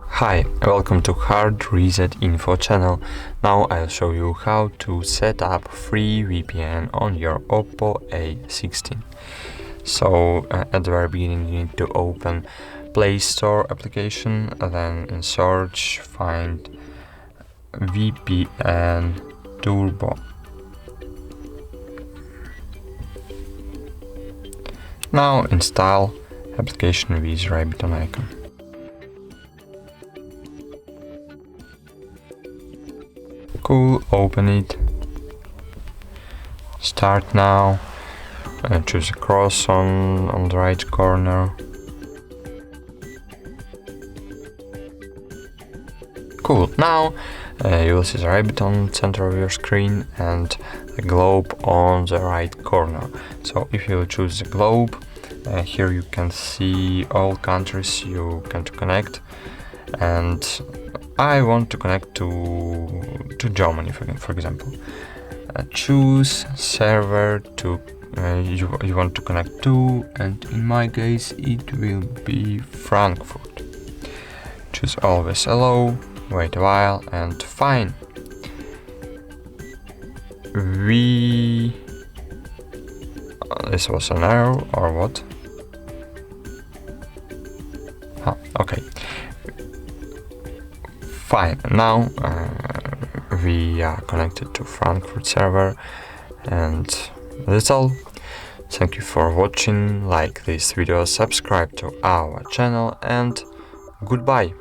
Hi, welcome to HardReset.Info channel. Now I'll show you how to set up free VPN on your Oppo A16. So at the very beginning you need to open Play Store application, then in search find VPN Turbo. Now install application with right button icon. Cool, open it, start now, and choose a cross on the right corner. Cool, now you will see the right button center of your screen and a globe on the right corner. So if you choose the globe, here you can see all countries you can connect, and I want to connect to Germany, for example. Choose server to you want to connect to, and in my case it will be Frankfurt. Choose always allow, wait a while, and fine. This was an error or what? Okay. Fine, now we are connected to Frankfurt server, and that's all. Thank you for watching, like this video, subscribe to our channel, and goodbye.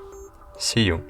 See you.